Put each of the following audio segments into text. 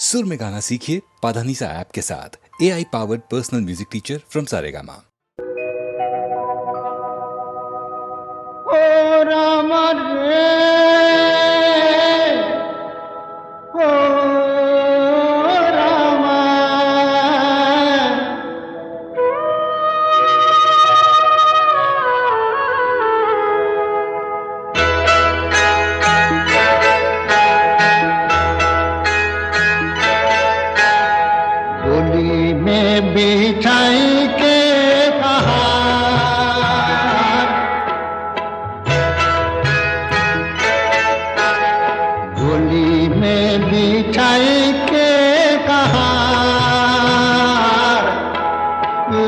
सुर में गाना सीखिए पाधानीसा ऐप के साथ। AI powered personal music teacher from Saregama. ओ राम रे ओ राम डोली में बिठाई के कहा बिठाई के कहा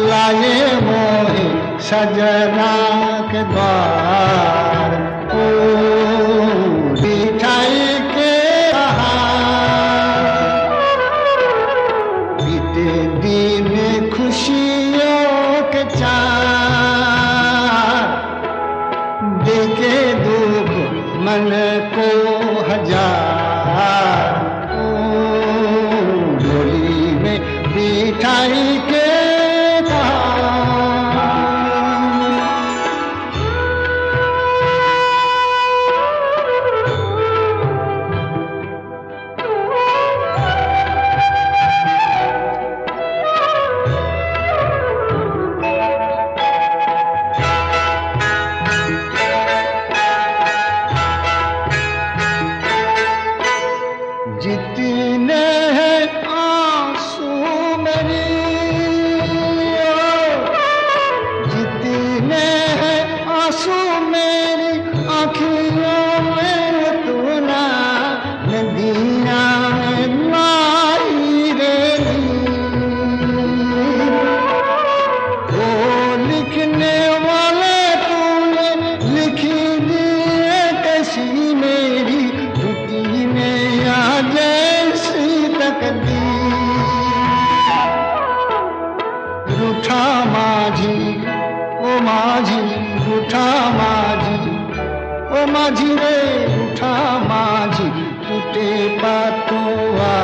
लाए मोहे सजना के द्वार ओ बिठाई के कहा बीते दिन खुशियों के चार देखे दुख मन को हजार डोली में बिठाई के जितने हैं आंसू मेरी जितने हैं आंसू मेरी आँखियों में तू ना नदियाँ लाई रे वो लिखने वाले तूने लिखी दिए कैसी मेरी टूटी में जैसी तकदीर रूठा माझी ओ माझी रूठा माझी ओ माझी रे रूठा माझी टूटे पातुआ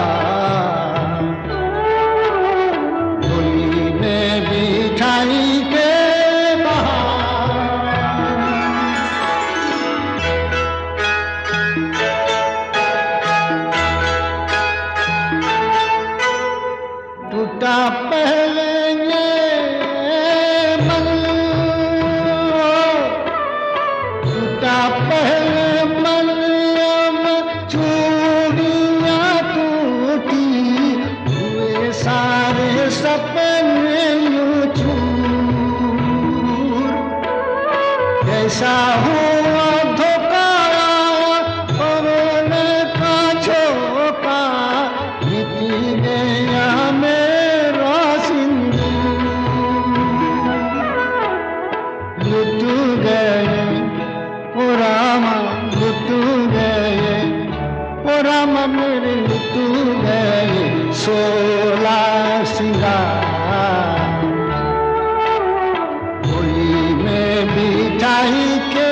डोली में बिठाई के टूटा पहले ये मन टूटा पहले मन चूड़ियाँ टूटी हुए सारे सपने यूं चूर कैसा हुआ धोखा पवने का झोंका बीती गया मेरा सिंदूर लुट गए ओ रामा लुट गए ओ रामा मेरे लुट गए 16 सिंगार डोली में बिठाई के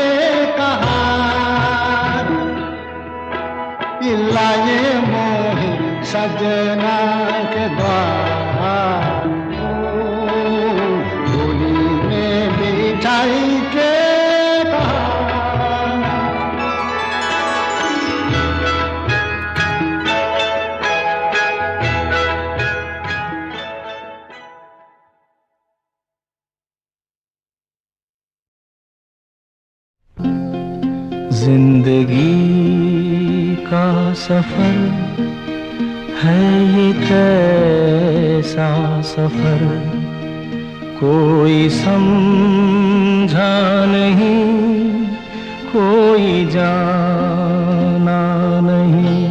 कहा लाए मोहे सजना के द्वार डोली में बिठाई के जिंदगी का सफर है ये कैसा सफर कोई समझा नहीं कोई जाना नहीं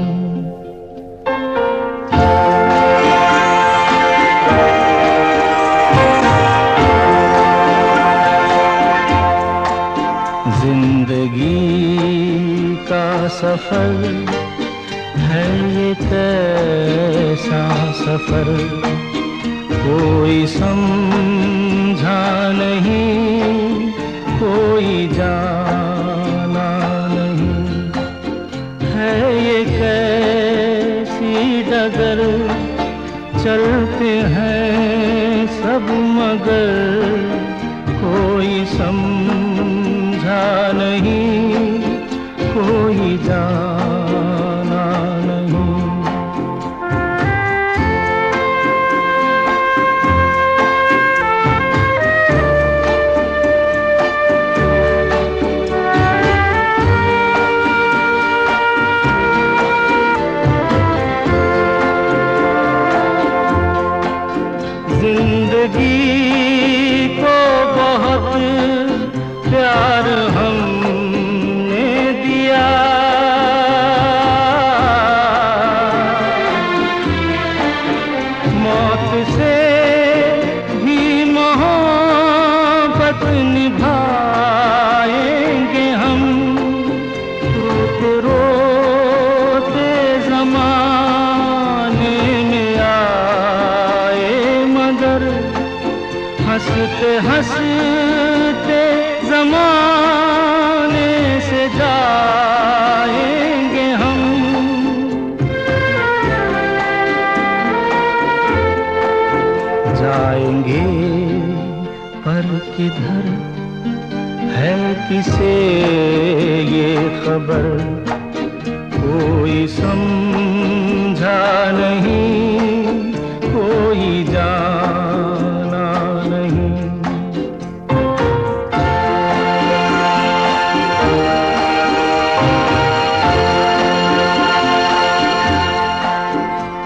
जिंदगी का सफर है ये कैसा सफर कोई समझा नहीं कोई जाना नहीं है ये कैसी अगर चलते हैं सब मगर कोई समझा नहीं, कोई जाना नहीं। जिंदगी को बहुत प्यार हमने दिया, मौत से भी मोहब्बत निभाएंगे हम। रोते रोते ज़माने में आए मगर हंसते हंसते ज़माने से जाएंगे हम। जाएंगे पर किधर है किसे ये खबर, कोई समझा नहीं, कोई जाना नहीं।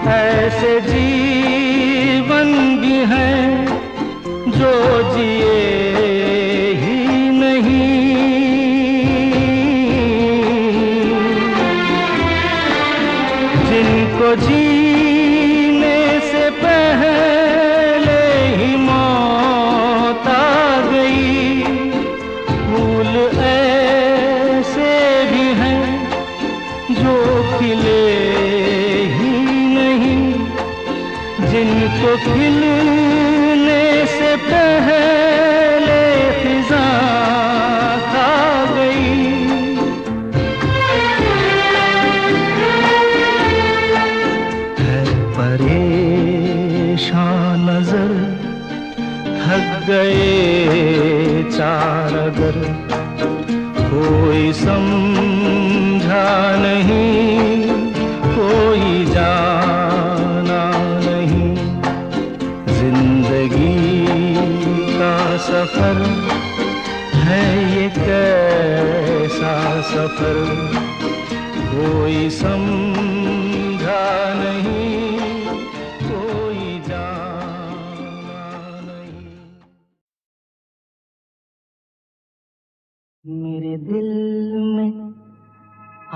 ऐसे जीवन भी हैं जो जिए ही नहीं, जिनको जीने से पहले ही मौत आ गई। फूल ऐसे भी हैं जो खिले ही नहीं, जिनको खिलने से पहले फिजा खा गई। है परेशान नजर, थक गए चार अगर, कोई समझा नहीं, कोई जाना नहीं। जिंदगी का सफर है ये कैसा सफर, कोई समझा नहीं, कोई जाना नहीं। मेरे दिल में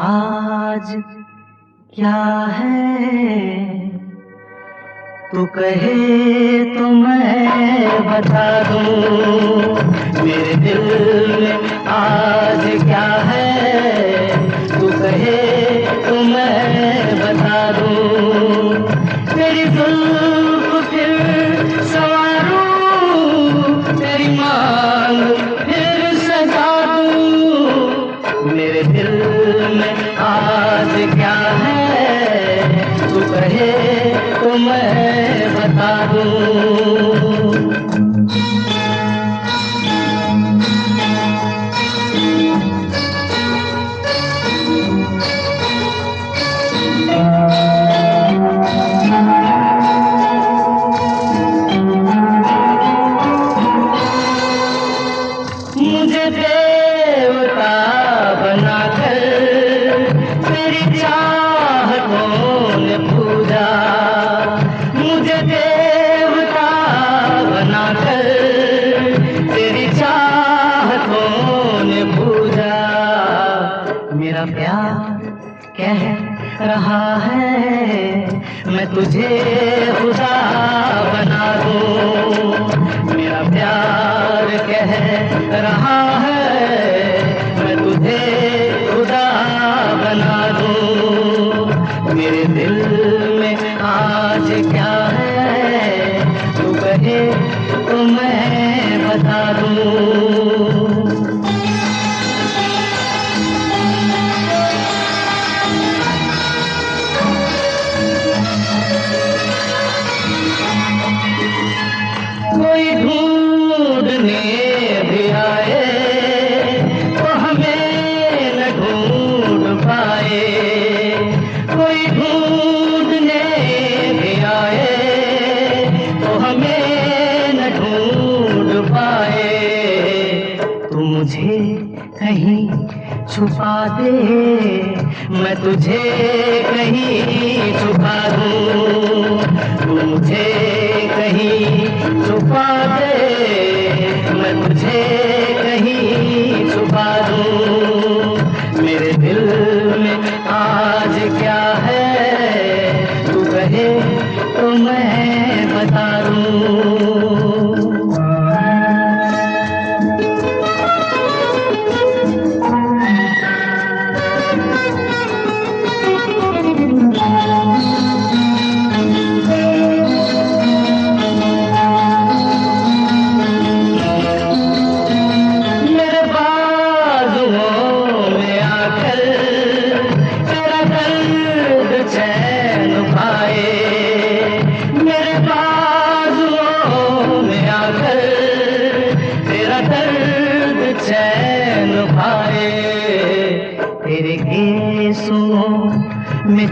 आज क्या है, तू कहे तो मैं बता दूं। मेरे दिल में आज क्या है, तू कहे तो मैं बता दूं। तेरी जुल्फ फिर संवारूं, तेरी मांग फिर सजा दूं। मेरे दिल में आज क्या है, तू कहे तो मैं बता दूं। मुझे देवता बनाकर तेरी चाहतों ने पूजा, मुझे देवता बनाकर तेरी चाहतों ने पूजा। मेरा प्यार कह रहा है मैं तुझे खुदा बना दूं। मेरा प्यार कह रहा है मैं तुझे खुदा बना दूं। मेरे दिल में आज क्या है, तू कहे तो मैं बता दूं। छुपा दे, मैं तुझे कहीं छुपा दूं, तू मुझे कहीं छुपा दे, मैं तुझे कहीं छुपा दूं। मेरे दिल में आज क्या है तू कहे तो मैं बता दूं।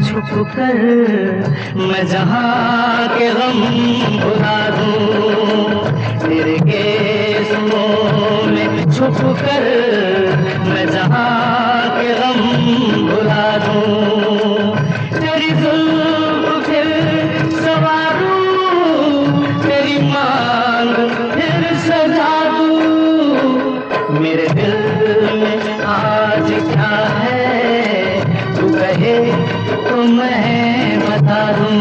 छुप कर मैं जहाँ के गम भुला दूं, तेरे केसों में छुप कर मैं जहाँ के गम भुला दूं। तेरी जुल्फ फिर सवारूं, तेरी मांग फिर सजा दूं। मेरे दिल में आज क्या है तू कहे तो मैं बता दूं।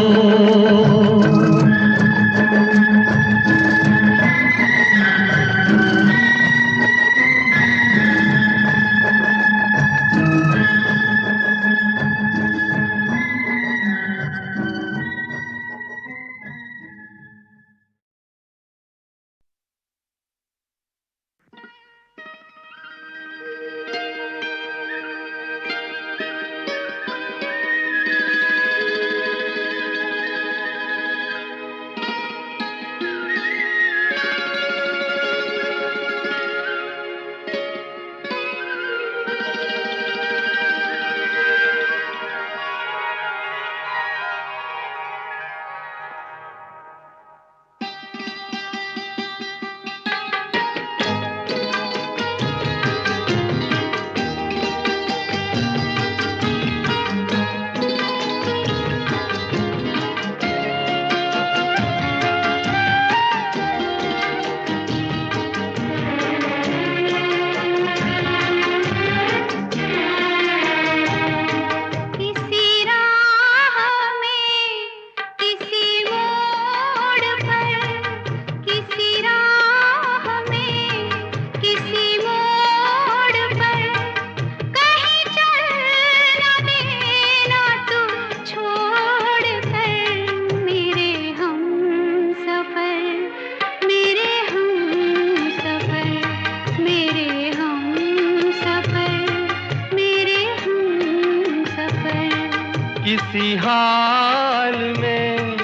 किसी हाल में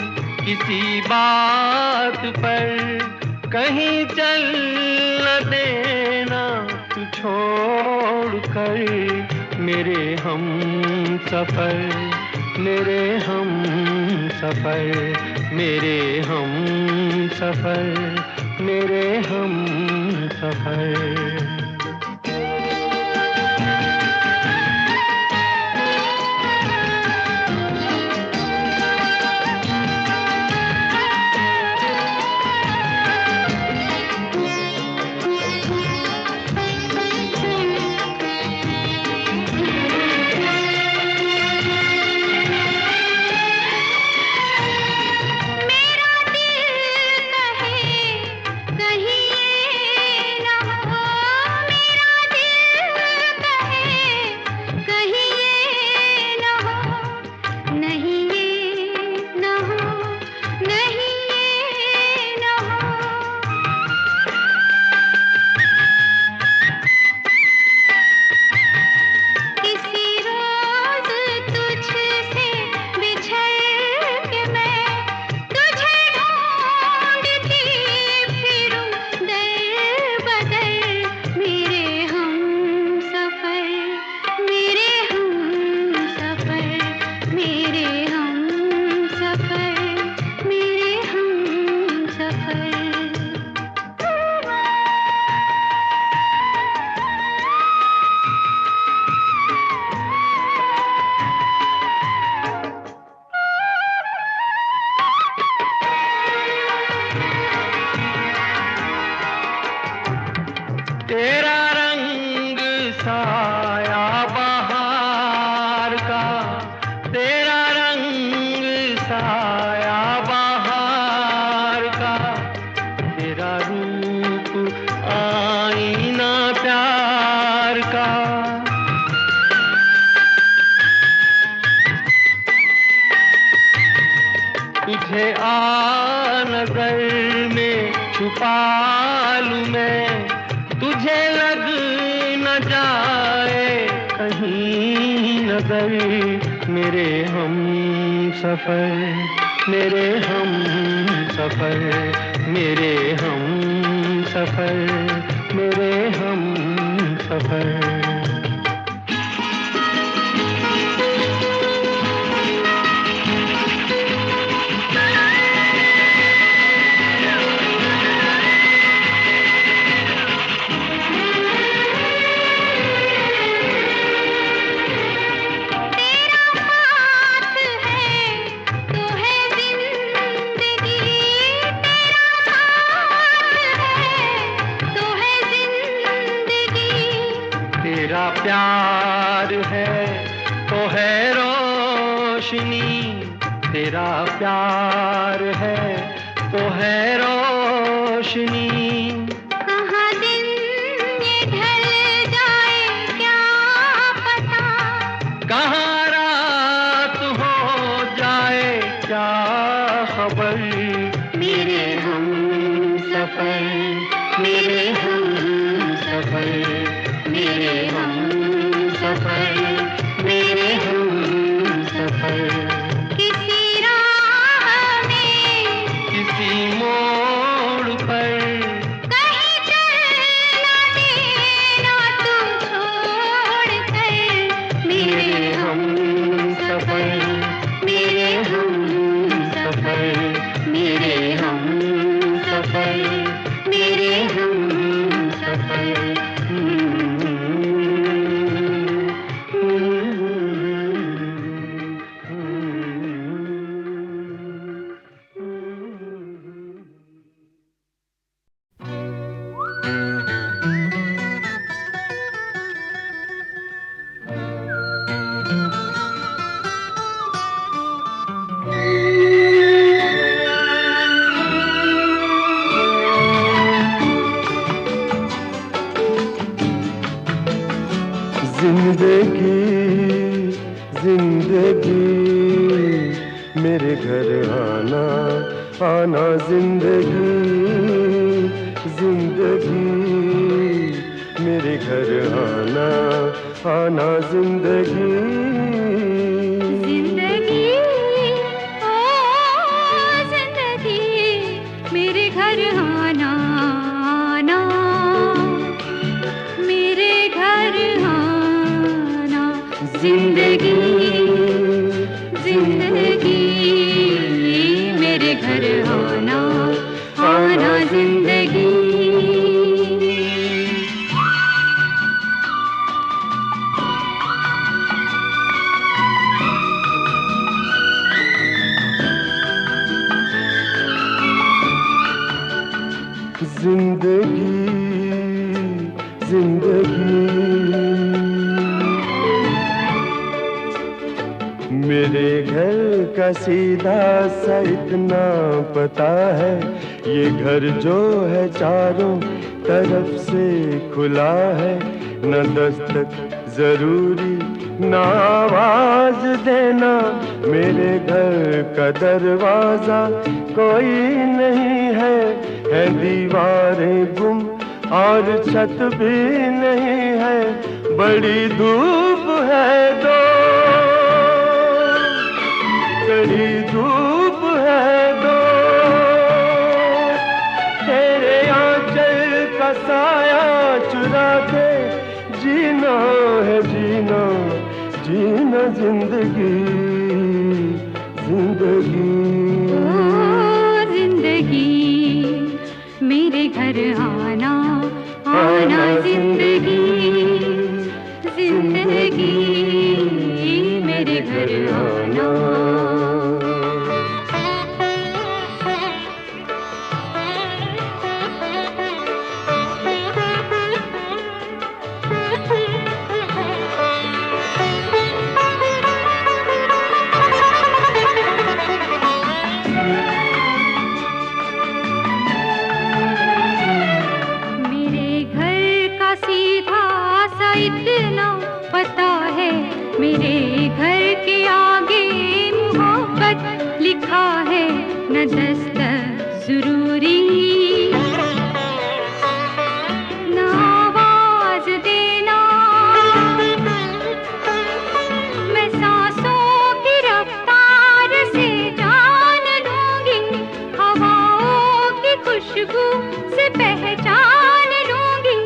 किसी बात पर कहीं चल न देना तू छोड़ कर मेरे हम सफर, मेरे हम सफर, मेरे हम सफर, मेरे हम सफर। कहीं ये न हो आया बाहर का, तेरा रूप आईना प्यार का। तुझे आ नजर में छुपा लूं मैं, तुझे लग न जाए कहीं नजर। मेरे हम सफर, मेरे हम सफर, मेरे हम सफर, मेरे हम सफर। तेरा प्यार है तो है रोशनी, तेरा प्यार है तो है रोशनी। कहाँ दिन ये ढल जाए क्या पता, कहाँ रात हो जाए क्या खबर। मेरे हम सफर, मेरे हम सफर, मेरे हम सफर, मेरे हम सफर। किसी राह में, किसी मोड़ पर, कहीं चल ना देना तू छोड़ कर। मेरे हम सफर, मेरे हम सफर, मेरे हम सफर, मेरे हम सफर। जिंदगी जिंदगी मेरे घर आना आना, जिंदगी जिंदगी मेरे घर आना आना, जिंदगी जिंदगी ओ जिंदगी मेरे घर आना आना, मेरे घर आना। जिंदगी जिंदगी मेरे घर आना आना, जिंदगी। जिंदगी जिंदगी मेरे घर का सीधा सा इतना पता है, ये घर जो है चारों तरफ से खुला है। न दस्तक जरूरी न आवाज देना, मेरे घर का दरवाजा कोई नहीं है। है दीवारें गुम और छत भी नहीं है, बड़ी धूप है दो, कड़ी धूप है दो। तेरे आंचल का साया चुरा के जीना है जीना, जीना जिंदगी जिंदगी। ओ जिंदगी मेरे घर आना आना, जिंदगी जिंदगी मेरे घर आना। न दस्तक ज़रूरी, न आवाज़ देना, मैं सांसों की रफ्तार से जान लूंगी, हवाओं की खुशबू से पहचान लूंगी,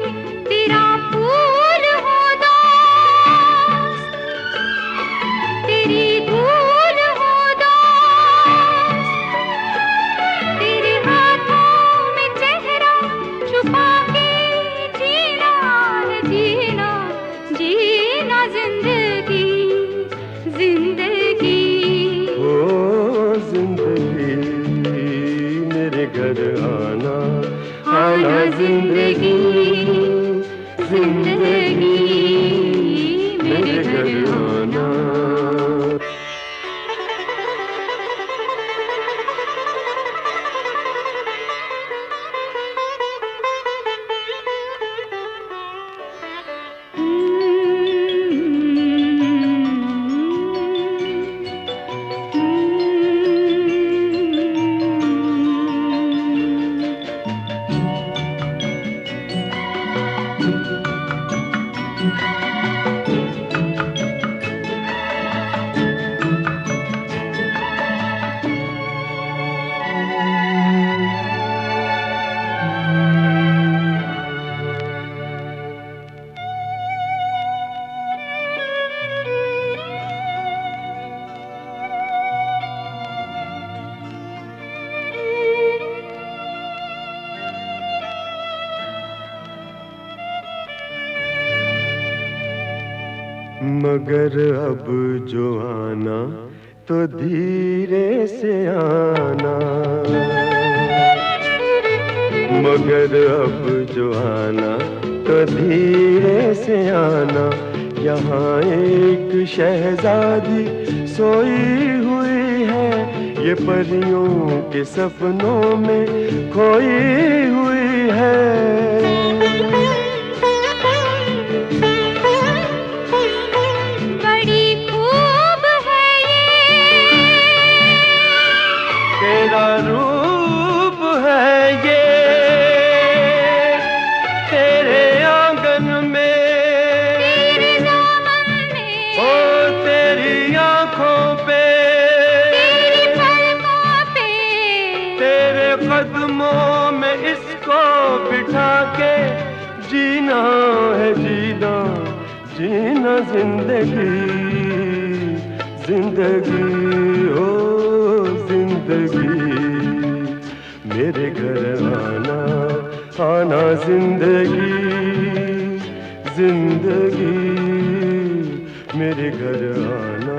तेरा फूल हो दोस्त, तेरी धूल हो दोस्त, तेरे हाथों में चेहरा छुपा के जीना है, जीना जीना जिंदगी जिंदगी। ओ जिंदगी मेरे घर आना आना जिंदगी जिंदगी मेरे घर आना। मगर अब जो आना तो धीरे से आना, मगर अब जो आना तो धीरे से आना, यहाँ एक शहजादी सोई हुई है, ये परियों के सपनों में खोई हुई है। रूप है ये तेरे आंगन में, तेरे दामन में, ओ तेरी आंखों पे, तेरी पलकों पे, तेरे कदमों में इसको बिठा के जीना है, जीना जीना जिंदगी जिंदगी ओ जिंदगी मेरे घर आना आना जिंदगी जिंदगी मेरे घर आना।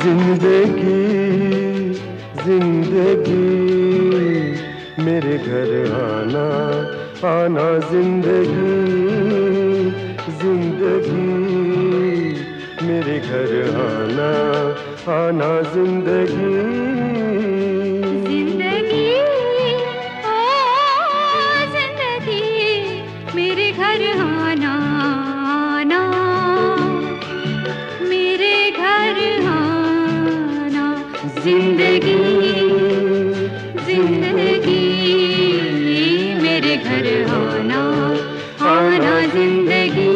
जिंदगी जिंदगी मेरे घर आना आना जिंदगी जिंदगी मेरे घर आना आना जिंदगी जिंदगी ओ जिंदगी मेरे घर आना आना, मेरे घर आना, जिंदगी जिंदगी मेरे घर आना आना जिंदगी।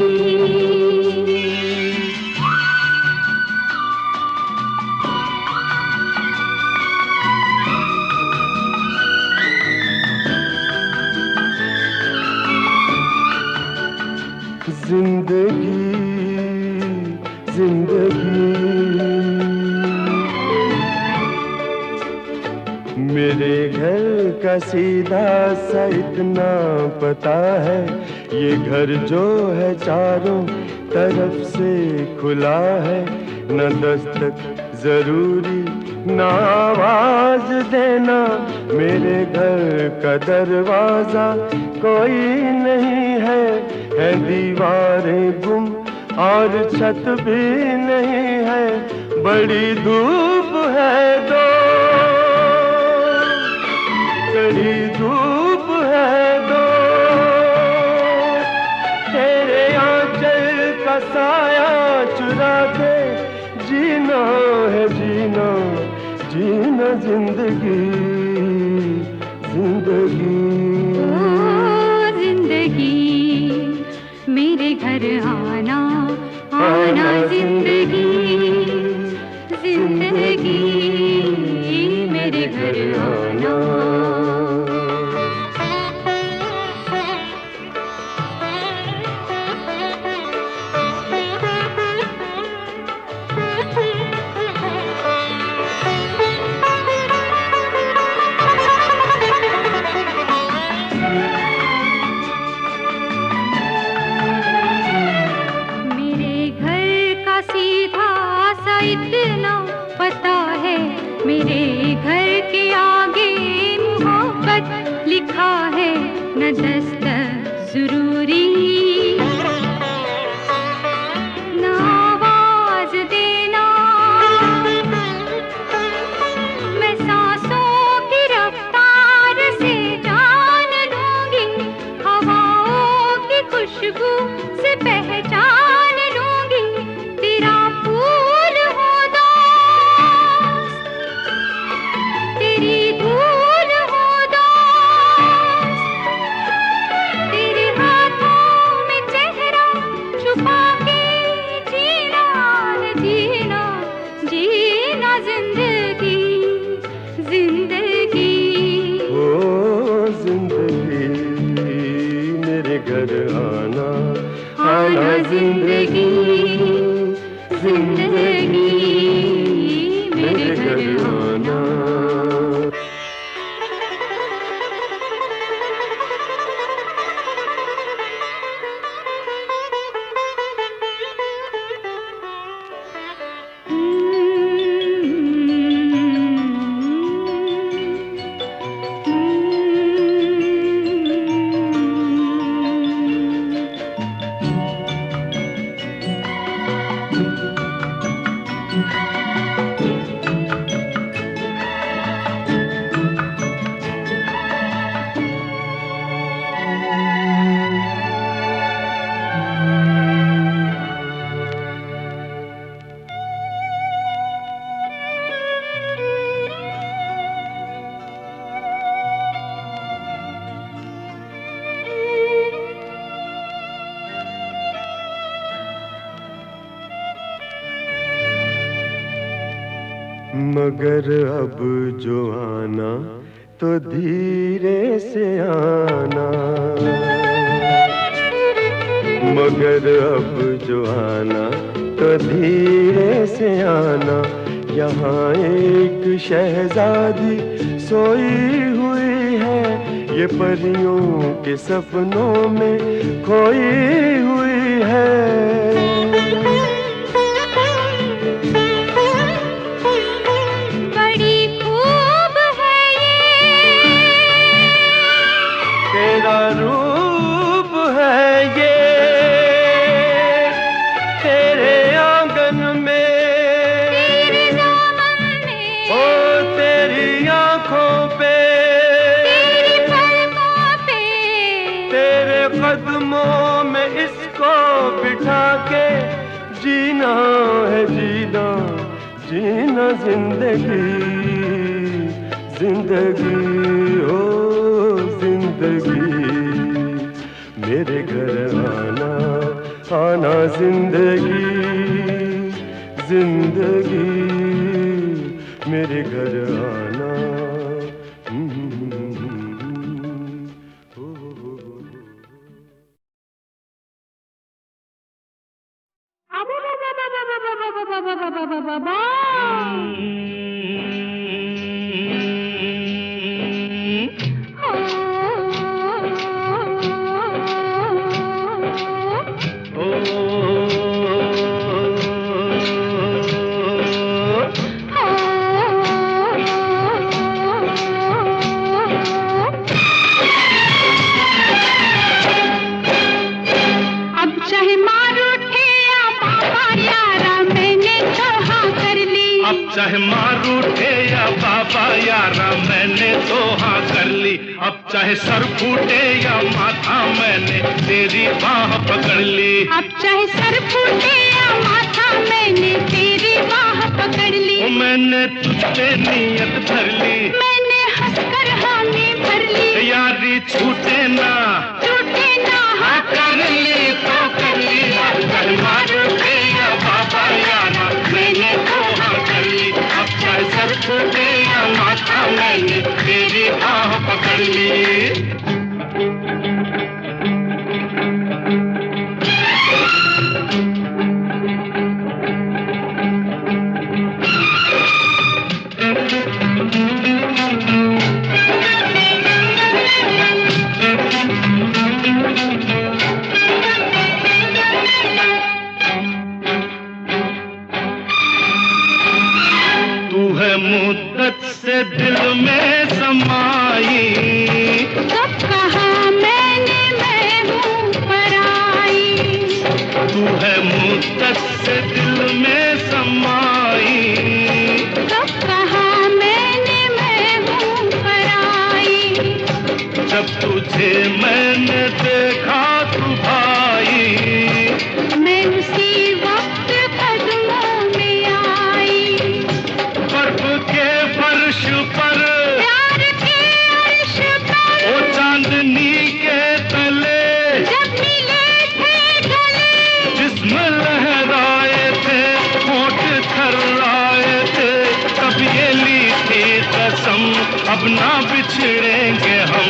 जिंदगी जिंदगी मेरे घर का सीधा सा इतना पता है, ये घर जो है चारों तरफ से खुला है, न दस्तक जरूरी ना आवाज देना, मेरे घर का दरवाजा कोई नहीं है दीवारें गुम और छत भी नहीं है, बड़ी धूप है दो, बड़ी धूप है दो, तेरे आंचल का साया चुरा के जीना है जीना, जीना जिंदगी, जिंदगी। ओ जिंदगी मेरे घर आना, आना जिंदगी, जिंदगी मेरे घर आना। इतना पता है, मेरे घर के आगे मोहब्बत लिखा है, न दस्तक जरूरी न आवाज देना, मैं सांसों की रफ्तार से जान लूंगी, हवाओं की खुशबू से पहचान लूंगी, तेरा फूल हो दोस्त, तेरी धूल हो दोस्त, तेरे हाथों में चेहरा छुपा के जीना है जीना, जीना जिंदगी, जिंदगी। ओ जिंदगी मेरे घर आना, आना जिंदगी, जिंदगी मेरे घर आना। मगर अब जो आना तो धीरे से आना, मगर अब जो आना तो धीरे से आना, यहाँ एक शहजादी सोई हुई है, ये परियों के सपनों में खोई हुई है। रूप है ये तेरे आंगन में, तेरे दामन में, ओ तेरी आंखों पे, तेरी पलकों पे, तेरे कदमों में इसको बिठा के जीना है जीना, जीना जिंदगी, जिंदगी ओ जिंदगी मेरे घर आना, आना जिंदगी, जिंदगी मेरे घर आना। ओ चाहे मार उठे या बाबा यारा मैंने तो हाँ कर ली। अब चाहे सर फूटे या माथा मैंने तेरी बाह पकड़ ली। अब चाहे सर फूटे या माथा मैंने तेरी बाह पकड़ ली। ओ मैंने तुझ पे नियत धर ली, मैंने हंसकर हामी भर ली। यारी छूटे ना टूटे ना हाँ कर ली तो कर ली। अब चाहे मार उठे या बाबा यारा मैंने तो हाँ कर ली। अब चाहे सर फूटे या माथा मैंने तेरी बाह पकड़ ली। मुद्दत से दिल में समाई, कब कहा मैंने मैं हूँ पराई। तू है मुद्दत से दिल में समाई, कब कहा मैंने मैं हूँ पराई। जब तुझे मैंने देखा तू भाई, मैं उसी वक्त कदमों में आई। बर्फ के फर्श पर प्यार के अर्श पर ओ चांदनी के तले जब मिले थे गले। जिस्म लहराए थे होठ थर्राए थे, तब ये ली थी कसम अब ना बिछड़ेंगे हम।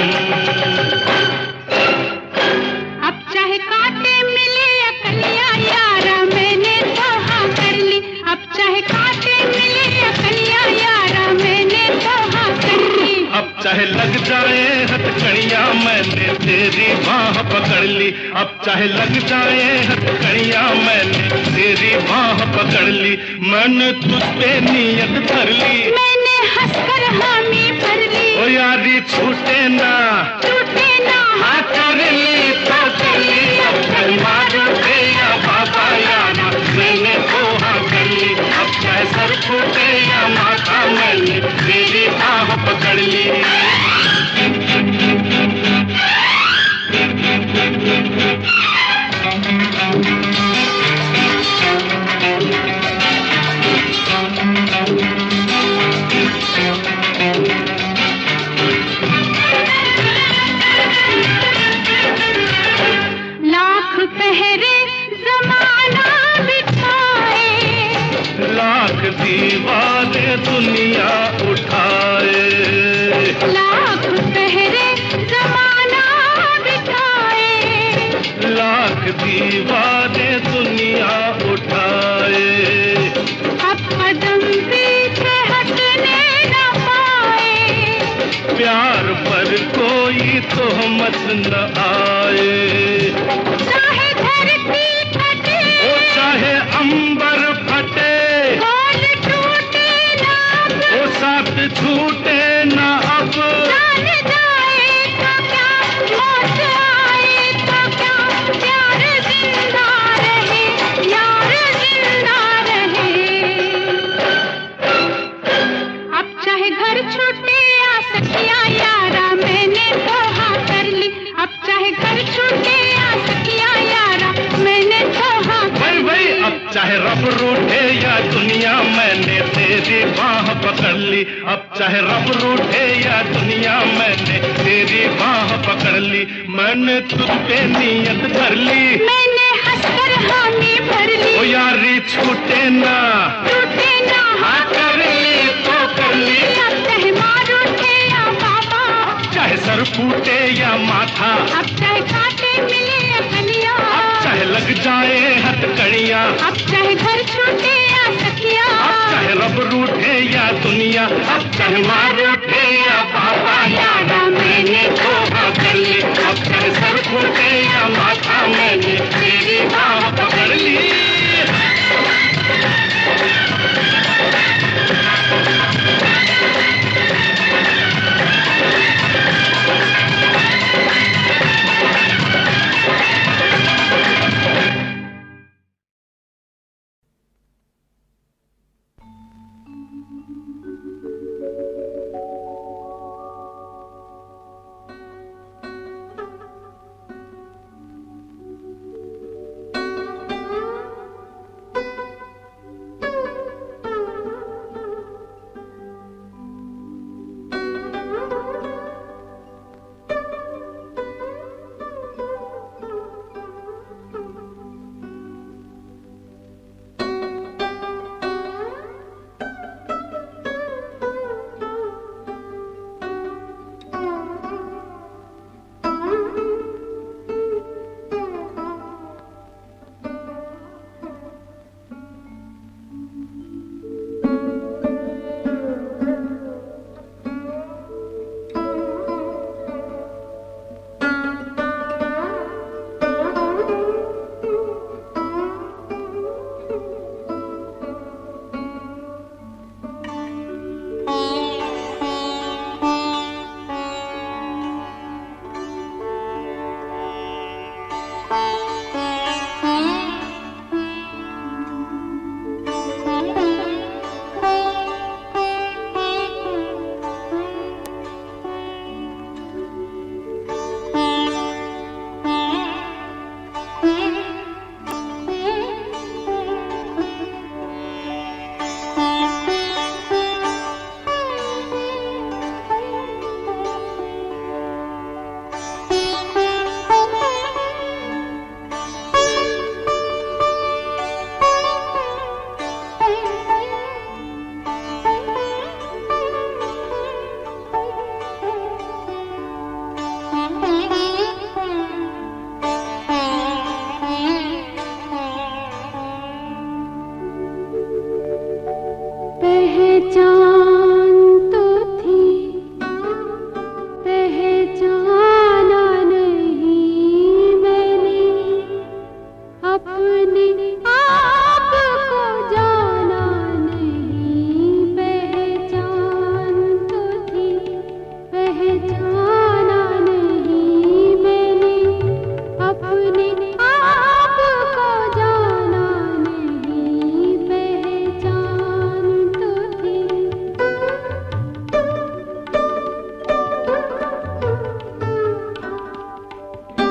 अब चाहे कांटे मिले या कलियां यारा मैंने तो हाँ कर ली। अब चाहे कांटे मिले या कलियां यारा मैंने तो हाँ कर ली। अब चाहे लग जाए हथकड़ियां मैंने तेरी बाह पकड़ ली। अब चाहे लग जाए हथकड़ियां मैंने तेरी बाह पकड़ ली। मैंने तुझ पे नियत धर ली, मैंने हंसकर हामी भर ली। ओ यारी छूटे ना टूटे ना हाँ कर ली तो कर ली। अब चाहे मार उठे या बाबा यारा मैंने तो हाँ कर ली। अब चाहे सर फूटे या माथा मैंने तेरी बाह पकड़ ली। लाख पहरे जमाना बिठाए, लाख दीवाने दुनिया उठाए, लाख पहरे जमाना बिठाए। लाख दीवाने दुनिया उठाए, अब कदम पीछे हटने न पाए। प्यार पर कोई तोहमत न आए। चाहे धरती फटे ओ चाहे अंबर फटे, बोल टूटे ना अब। ओ साथ छूटे न अब। जान जाए तो क्या मौत आए तो क्या, प्यार जिंदा रहे यार जिंदा रहे। अब चाहे घर छूटे या सखिया यारा मैंने तो हाँ कर ली। अब चाहे घर छूटे या सखिया यारा मैंने तो हाँ कर भाई ली। अब चाहे रब रूठे या दुनिया मैंने तेरी बाह पकड़ ली। अब चाहे रब रूठे या दुनिया मैंने तेरी बाह पकड़ ली। मैंने तुझ पे नियत धर ली, मैंने हंसकर हामी भर ली। ओ यारी छूटे ना टूटे ना हाँ कर ली तो कर ली। अब चाहे मार उठे या बाबा, चाहे सर फूटे या माथा, अब चाहे कांटे मिले या कलियां, अब चाहे लग जाए हथकड़ियां, अब चाहे घर छूटे या सखिया। अब चाहे रब रूठे या दुनिया, अब चाहे मार उठे या बाबा यारा मैंने तो हाँ कर ली। अब चाहे सर फूटे या माथा मैंने तेरी बाह पकड़ ली।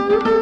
हाँ